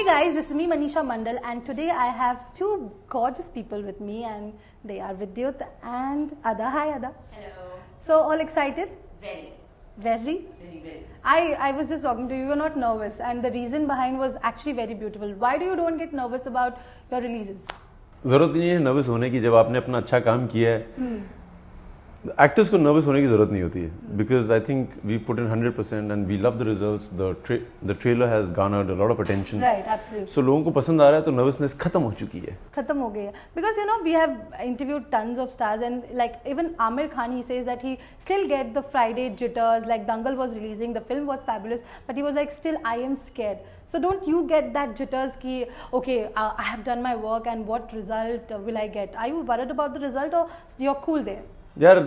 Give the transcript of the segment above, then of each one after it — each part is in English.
guys, this is me Manisha Mandal, and today I have two gorgeous people with me, and they are Vidyut and Ada. Hi Ada. Hello. So all excited? Very. Very? Very, very. I was just talking to you, you're not nervous, and the reason behind was actually very beautiful. Why do you don't get nervous about your releases? जरूरत नहीं है nervous होने की जब आपने अपना अच्छा काम किया है एक्टर्स को नर्वस होने की जरूरत नहीं होती है because I think we put in 100% and we love the results the trailer has garnered a lot of attention right absolutely so लोगों को पसंद आ रहा है तो नर्वसनेस खत्म हो चुकी है खत्म हो गई है because you know we have interviewed tons of stars and like even Aamir Khan he says that he still get the Friday jitters like Dangal was releasing the film was fabulous but he was like still I am scared so don't you get that jitters ki okay I have done my work and what result will I get are you worried about the result or you're cool there यार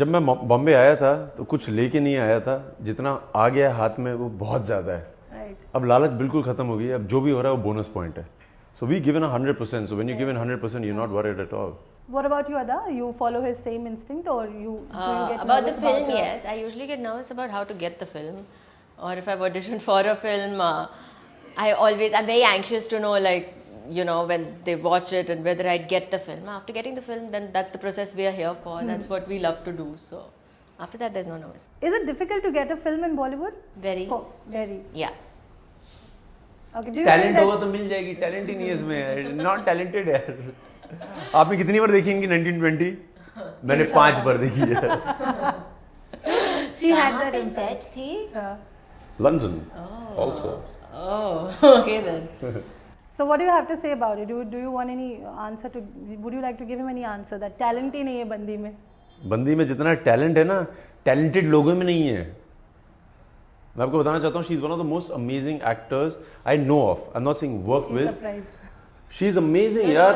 जब मैं बॉम्बे आया था तो कुछ लेके नहीं आया था जितना आ गया हाथ में वो बहुत ज्यादा है right अब लालच बिल्कुल खत्म हो गई है अब जो भी हो रहा है वो बोनस पॉइंट है so we given 100% so when you given 100% you're not worried at all. What about you, Ada? You follow his same instinct or you do you get about the nervous film? about Yes, I usually get nervous about how to get the film, or if I've auditioned for a film, I'm very anxious to know, like, you know, when they watch it and whether I'd get the film. After getting the film, then that's the process we are here for. That's what we love to do. So after that, there's no nervous. Is it difficult to get a film in Bollywood? Very. Very. Yeah. Okay. Do you talent think होगा that तो मिल जाएगी talent ही नहीं है इसमें not talented यार आपने कितनी बार देखी इनकी 1920 मैंने 5 बार देखी है she had that कहाँ पे impact? set थी? London also Oh, okay then. So what do you have to say about it? Do you want any answer to? Would you like to give him any answer that talent ही नहीं है बंदी में? बंदी में जितना talent है ना talented लोगों में नहीं है मैं आपको बताना चाहता हूँ she is one of the most amazing actors I know of I am not saying work She's with surprised. She is amazing No, यार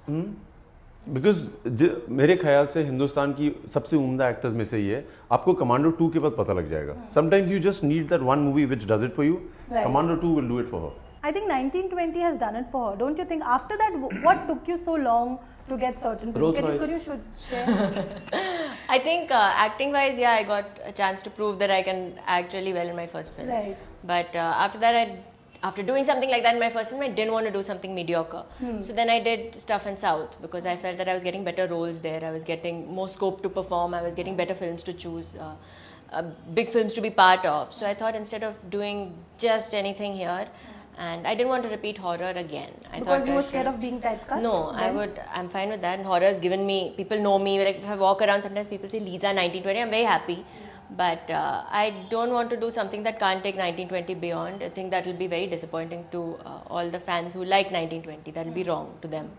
he's बिकॉज मेरे ख्याल से हिंदुस्तान की सबसे उम्दा एक्टर्स में से ही है आपको कमांडो 2 के बाद पता लग जाएगा sometimes you just need that one movie which does it for you Right. Commando 2 will do it for her I think 1920 has done it for her. Don't you think? After that, what took you so long to get certain? Rolls Can you, Royce. could you should share? I think acting wise, yeah, I got a chance to prove that I can act really well in my first film. Right. But after that, after doing something like that in my first film, I didn't want to do something mediocre. So then I did stuff in South because I felt that I was getting better roles there. I was getting more scope to perform. I was getting better films to choose, big films to be part of. So I thought instead of doing just anything here, and I didn't want to repeat horror again. Because you were scared of being typecast? No, then? I'm fine with that. And horror has given me, people know me. Like if I walk around, sometimes people say Lisa 1920. I'm very happy. But I don't want to do something that can't take 1920 beyond. I think that will be very disappointing to all the fans who like 1920. That will be wrong to them.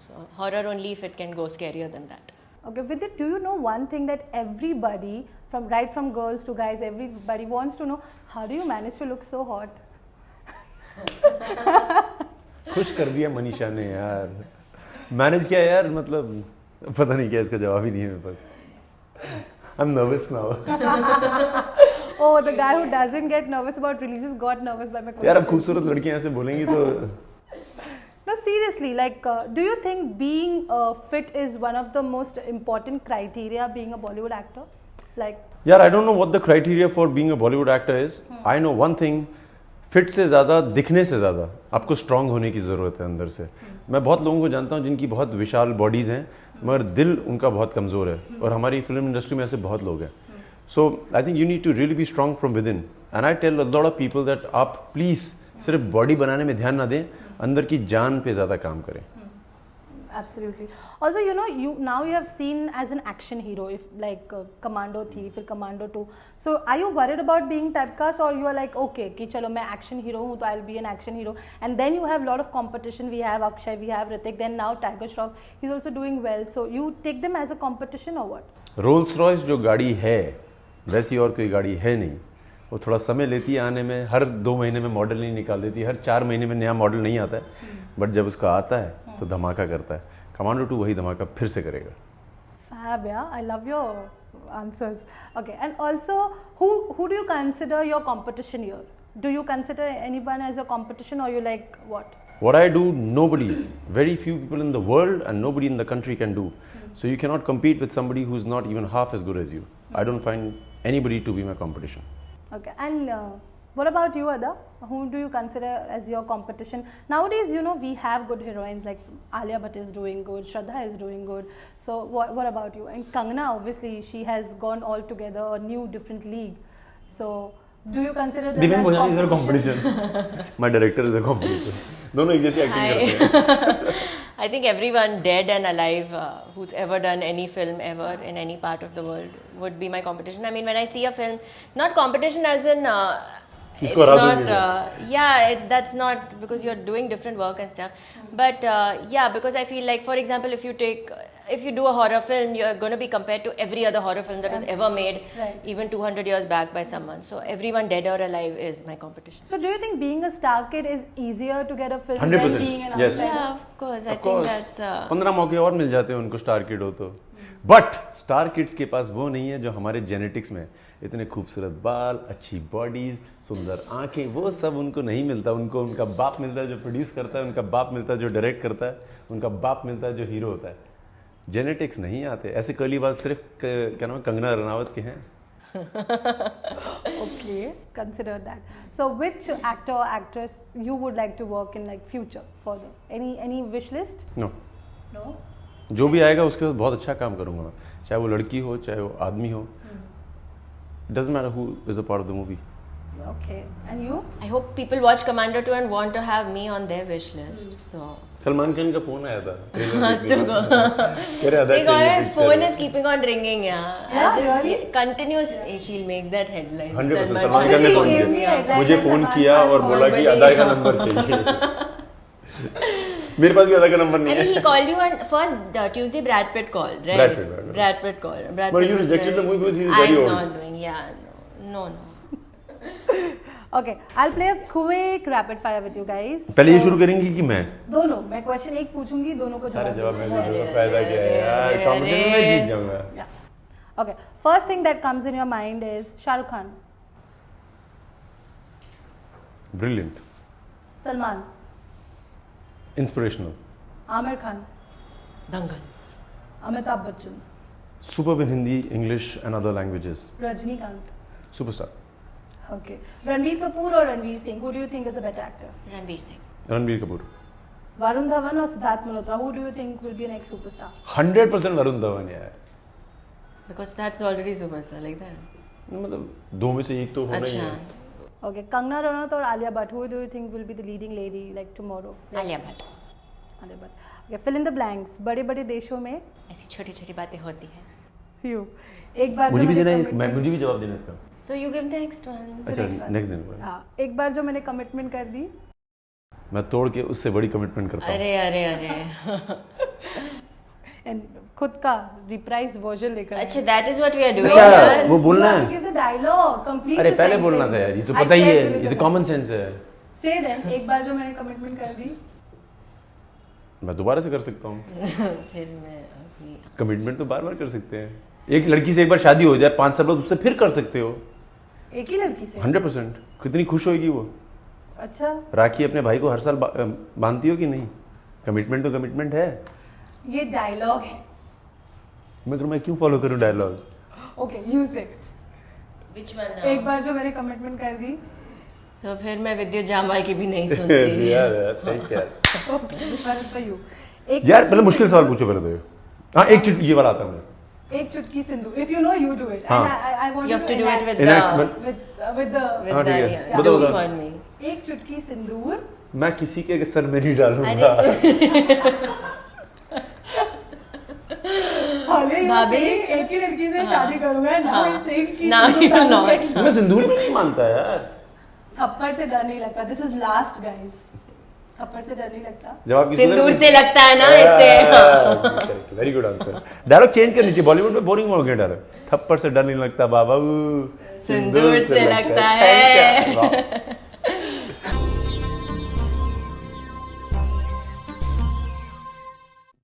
So horror only if it can go scarier than that. Okay, Vidit, do you know one thing that everybody, from girls to guys, everybody wants to know? How do you manage to look so hot? खुश कर दिया मनीषा ने यार manage किया यार मतलब पता नहीं क्या इसका जवाब ही नहीं है मेरे पास I am nervous now Oh, the guy who doesn't get nervous about releases got nervous by my question. यार अब खूबसूरत लड़कियां ऐसे बोलेंगी तो No, seriously, like, do you think being fit is one of the most important criteria being a Bollywood actor? Like, यार I don't know what the criteria for being a Bollywood actor is I know one thing fit से ज़्यादा दिखने से ज़्यादा आपको strong होने की ज़रूरत है अंदर से मैं बहुत लोगों को जानता हूँ जिनकी बहुत विशाल बॉडीज़ हैं मगर दिल उनका बहुत कमज़ोर है और हमारी फिल्म इंडस्ट्री में ऐसे बहुत लोग हैं so I think you need to really be strong from within and I tell lot of people that आप प्लीज़ सिर्फ बॉडी बनाने में ध्यान ना दें अंदर की जान पे ज़्यादा काम करें absolutely. Also, you know, you have seen as an action hero, if like Commando थी, फिर Commando 2. So, are you worried about being typecast, or you are like, okay, कि चलो मैं action hero हूँ, तो I'll be an action hero. And then you have lot of competition. We have Akshay, we have Hrithik, then now Tiger Shroff, he's also doing well. So, you take them as a competition or what? Rolls Royce जो गाड़ी है वैसी और कोई गाड़ी है नहीं वो थोड़ा समय लेती है आने में हर 2 महीने में मॉडल नहीं निकाल देती हर 4 महीने में नया मॉडल नहीं आता है बट जब उसका आता है तो धमाका करता है कमांडो 2 वही धमाका फिर से करेगा Fab, yeah. I love your answers. Okay, and also, who do you consider your competition here? Do you consider anyone as a competition, or you like what? What I do, nobody, very few people in the world and nobody in the country can do. So you cannot compete with somebody who's not even half as good as you. I don't find anybody to be my competition. Okay, and What about you, Ada? Who do you consider as your competition? Nowadays, you know, we have good heroines like Alia Bhatt is doing good, Shraddha is doing good. So what about you? And Kangana, obviously, she has gone altogether a new different league. So do you consider them Divin as Bhojani is a competition? competition. My director is a competition. दोनों एक जैसी acting करते हैं. I think everyone dead and alive who's ever done any film ever in any part of the world would be my competition. I mean, when I see a film, not competition as in it's इसको हरा not दूंगी that's not because you're doing different work and stuff, but yeah, because I feel like, for example, if you do a horror film, you're going to be compared to every other horror film that was ever made, Right. even 200 years back by someone. So everyone dead or alive is my competition. So do you think being a star kid is easier to get a film 100%, than being an yes. outsider? Yeah, of course. I Of think course. that's 15 मौके और मिल जाते हैं उनको star kid हो तो. But star kids के पास वो नहीं है जो हमारे जेनेटिक्स में इतने खूबसूरत बाल, अच्छी बॉडीज, सुंदर आंखें, वो सब उनको नहीं मिलता. उनको उनका बाप मिलता है जो प्रोड्यूस करता है, उनका बाप मिलता है जो डायरेक्ट करता है, उनका बाप मिलता है जो हीरो होता है. जेनेटिक्स नहीं आते. ऐसे कर्ली बाल सिर्फ क्या नाम है, कंगना रनावत के हैं. Okay, consider that. So which actor or actress you would like to work in like future further? Any wish list? No, No. जो भी आएगा उसके साथ बहुत अच्छा काम करूंगा मैं. चाहे वो लड़की हो, चाहे वो आदमी हो. Doesn't matter who is a part of the movie. Okay. And you? I hope people watch Commando 2 and want to have me on their wish list. So Salman Khan का फोन आया था. तुमको तेरे अदा Like, चाहिए my phone is keeping on ringing, yeah. Yeah, I just- really? Continuous. She'll make that headline. 100% Salman Salman Khan ने He phone gave me किया. headline मुझे that फोन Salman किया Khan और called बोला कि me. अदा का नंबर चाहिए. मेरे पास भी अदा का नंबर नहीं I है. think he called you on first Tuesday. Brad Pitt called, right? Brad Pitt. Brad Pitt called. Brad But Pitt you was rejected the very- movie because he is very I'm old. not doing. Yeah, no. Okay, I'll play a quick rapid fire with you guys. पहले ये So, शुरू करेंगी कि मैं? दोनों. मैं question एक पूछूंगी, दोनों को सारे जवाब जवाब देना मैं है. दूंगा. फायदा क्या है यार? कॉम्पिटिशन में जीत जाऊंगा. Yeah. Okay. First thing that comes in your mind is Shah Rukh Khan, Brilliant. Salman, Inspirational. Amir Khan, Dangal. Amitabh Bachchan, Superb in Hindi, English and other languages. Rajnikant. Superstar. Okay. Ranveer Kapoor or Ranveer Singh? Who do you think is a better actor? Ranveer Singh. Ranbir Kapoor. Varun Dhawan or Siddharth Malhotra? Who do you think will be the next superstar? 100% Varun Dhawan यार. Because that's already superstar like that. मतलब दो में से एक तो होना ही अच्छा. है. Okay. Kangana Ranaut or Alia Bhatt? Who do you think will be the leading lady like tomorrow? Alia Bhatt. Alia Bhatt. Okay. Fill in the blanks. बड़े-बड़े देशों में ऐसी छोटी-छोटी बातें होती हैं. you. एक बार मुझे जो भी मैंने देना है commitment- मुझे भी जवाब देना है इसका. So you give the next one. अच्छा next one. नेक्स्ट दिन को. हाँ, एक बार जो मैंने कमिटमेंट कर दी, मैं तोड़ के उससे बड़ी कमिटमेंट करता हूँ. अरे. एंड खुद का रिप्राइज वर्जन लेकर आए। अच्छा, that is what we are doing. अच्छा, here. वो बोलना है. Give the dialogue complete. अरे पहले बोलना था यार, ये तो पता ही है, ये तो कॉमन सेंस है. से देन एक बार जो मैंने कमिटमेंट कर दी, मैं दोबारा से कर सकता हूँ. फिर मैं अपनी कमिटमेंट तो बार बार कर सकते हैं. एक लड़की से एक बार शादी हो जाए, 5 साल बाद उससे फिर कर सकते हो. एक ही लड़की से। 100%. कितनी खुश होगी वो. अच्छा, राखी अपने भाई को हर साल बांधती हो कि नहीं? कमिटमेंट तो कमिटमेंट है. ये डायलॉग है। मगर मैं क्यों फॉलो करूं dialogue? Okay, use it. Which one now? एक बार जो मैंने कमिटमेंट कर दी, तो फिर मैं विद्युत जामवाल की भी नहीं सुनती. यार थैंक्स यार. Okay, this one is for you. एक यार चुटकी पहले मुश्किल सवाल सिंदूर- पूछो पहले तो. हाँ एक ये वाला आता है मुझे. एक चुटकी सिंदूर, if you know you do it, हाँ. And I want You have to do it with Enact, the but- with the हाँ, ठीक है. yeah, बताओ, do बताओ. for me. एक चुटकी सिंदूर, मैं किसी के सर में नहीं डालूंगा. हाले भाभी? एक ही लड़की से शादी करूंगा, नाउ हाँ. आई थिंक कि Now सिंदूर you डालूंगा know it. एक मैं सिंदूर में नहीं मानता यार. थप्पड़ से डर नहीं लगता। दिस इज लास्ट गाइस, थप्पड़ से डर नहीं लगता। जवाब किसी सिंदूर से लगता है ना इससे. Very good answer. Dialogue change करनी चाहिए. बॉलीवुड में बोरिंग हो गया डायलॉग. थप्पड़ से डर नहीं लगता बाबा, सिंदूर से लगता है. Thank you. Wow.